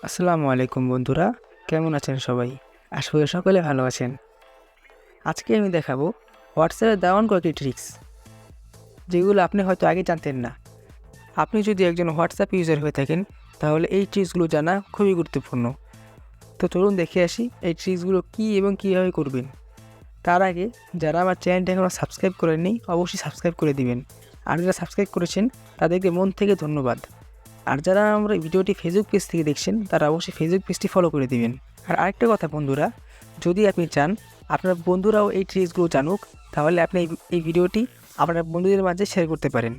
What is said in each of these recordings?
আসসালামু আলাইকুম বন্ধুরা, কেমন আছেন সবাই? আশা করি সকলে ভালো আছেন। আজকে আমি দেখাবো হোয়াটসঅ্যাপে দারুণ কয়েকটি ট্রিক্স, যেগুলো আপনি হয়তো আগে জানতেন না। আপনি যদি একজন হোয়াটসঅ্যাপ ইউজার হয়ে থাকেন, তাহলে এই ট্রিক্সগুলো জানা খুবই গুরুত্বপূর্ণ। তো চলুন দেখে আসি এই ট্রিক্সগুলো কী এবং কীভাবে করবেন। তার আগে যারা আমার চ্যানেলটি এখনও সাবস্ক্রাইব করেননি, অবশ্যই সাবস্ক্রাইব করে দিবেন। আর যারা সাবস্ক্রাইব করেছেন তাদেরকে মন থেকে ধন্যবাদ। আর যারা আমরা ভিডিওটি ফেসবুক পেজ থেকে দেখছেন, তারা অবশ্যই ফেসবুক পেজটি ফলো করে দিবেন। আর আরেকটা কথা বন্ধুরা, যদি আপনি চান আপনার বন্ধুরাও এই ট্রিক্সগুলো জানুক, তাহলে আপনি এই ভিডিওটি আপনার বন্ধুদের মাঝে শেয়ার করতে পারেন।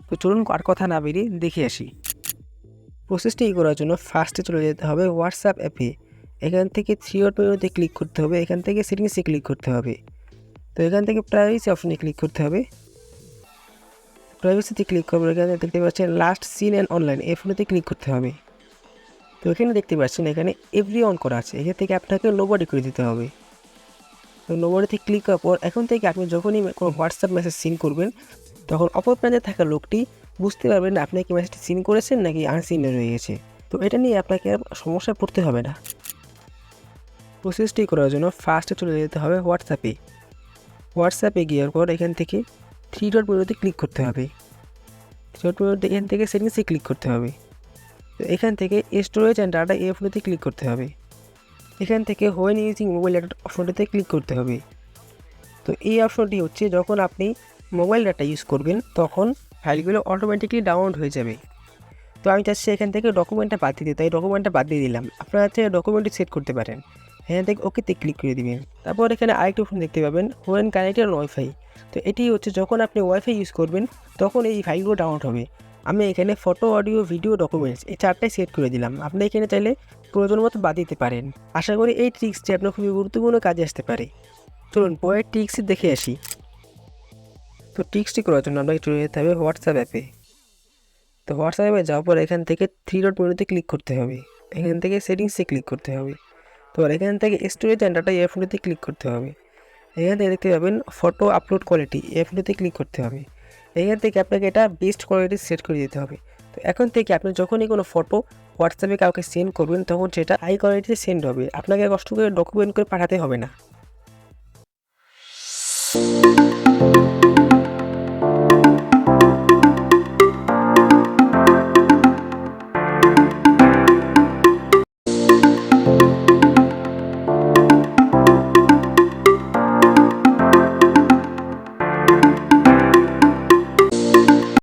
তো চলুন আর কথা না বেরিয়ে দেখে আসি। প্রসেসটি করার জন্য ফার্স্টে চলে যেতে হবে হোয়াটসঅ্যাপ অ্যাপে। এখান থেকে থ্রি ডট মেনুতে ক্লিক করতে হবে, এখান থেকে সেটিংসে ক্লিক করতে হবে। তো এখান থেকে প্রাইভেসি অপশনে ক্লিক করতে হবে। প্রাইভেসিতে ক্লিক করবো, এখানে দেখতে পাচ্ছেন লাস্ট সিন অ্যান্ড অনলাইন, এই ফোনেতে ক্লিক করতে হবে। তো এখানে দেখতে পাচ্ছেন এখানে এভরি অন করা আছে, এখান থেকে আপনাকে নোবডি করে দিতে হবে। তো নোবডিতে ক্লিক করার পর এখন থেকে আপনি যখনই কোনো হোয়াটসঅ্যাপ মেসেজ সিন করবেন, তখন অপর প্রান্তে থাকা লোকটি বুঝতে পারবেন না আপনি কি মেসেজটি সিন করেছেন নাকি আনসিনে রয়ে গেছে। তো এটা নিয়ে আপনাকে আর সমস্যায় পড়তে হবে না। প্রসেসটি করার জন্য ফার্স্টে চলে যেতে হবে হোয়াটসঅ্যাপে। হোয়াটসঅ্যাপে গিয়ে পর এখান থেকে থ্রি ডট মেনুতে ক্লিক করতে হবে। থ্রি ডট মেনুতে এখান থেকে সেটিংসে ক্লিক করতে হবে। তো এখান থেকে স্টোরেজ অ্যান্ড ডাটা এই অপশনটিতে ক্লিক করতে হবে। এখান থেকে হোয়েন ইউজিং মোবাইল ডাটা অপশনটিতে ক্লিক করতে হবে। তো এই অপশনটি হচ্ছে যখন আপনি মোবাইল ডাটা ইউজ করবেন তখন ফাইলগুলো অটোমেটিকলি ডাউনলোড হয়ে যাবে। তো আমি চাচ্ছি এখান থেকে ডকুমেন্টটা বাদ দিতে, তাই ডকুমেন্টটা বাদ দিয়ে দিলাম। আপনারা হচ্ছে ডকুমেন্টটি সেট করতে পারেন। এখান থেকে ওকেতে ক্লিক করে দিবেন। তারপর এখানে আরেকটি অপশন দেখতে পাবেন হোয়েন কানেক্টেড ওয়াইফাই। তো এটি হচ্ছে যখন আপনি ওয়াইফাই ইউজ করবেন তখন এই ফাইলগুলো ডাউনলোড হবে। আমি এখানে ফটো, অডিও, ভিডিও, ডকুমেন্টস এই চারটাই সেট করে দিলাম। আপনি এখানে চাইলে প্রয়োজন মতো বাদ দিতে পারেন। আশা করি এই ট্রিক্সটি আপনার খুবই গুরুত্বপূর্ণ কাজে আসতে পারে। চলুন পরের ট্রিক্সটি দেখে আসি। তো ট্রিক্সটি করার জন্য আপনাকে চলে যেতে হবে হোয়াটসঅ্যাপ অ্যাপে। তো হোয়াটসঅ্যাপে যাওয়ার পর এখান থেকে থ্রি ডট মেনুতে ক্লিক করতে হবে, এখান থেকে সেটিংসে ক্লিক করতে হবে। তো এখান থেকে স্টোরেজ অ্যান্ড ডাটা এই অপশনটিতে ক্লিক করতে হবে। এখান থেকে দেখতে পাবেন ফটো আপলোড কোয়ালিটি এই অপশনটিতে ক্লিক করতে হবে। এখান থেকে আপনাকে এটা বেস্ট কোয়ালিটি সেট করে দিতে হবে। তো এখন থেকে আপনি যখনই কোনো ফটো হোয়াটসঅ্যাপে কাউকে সেন্ড করবেন তখন সেটা হাই কোয়ালিটিতে সেন্ড হবে, আপনাকে কষ্ট করে ডকুমেন্ট করে পাঠাতে হবে না।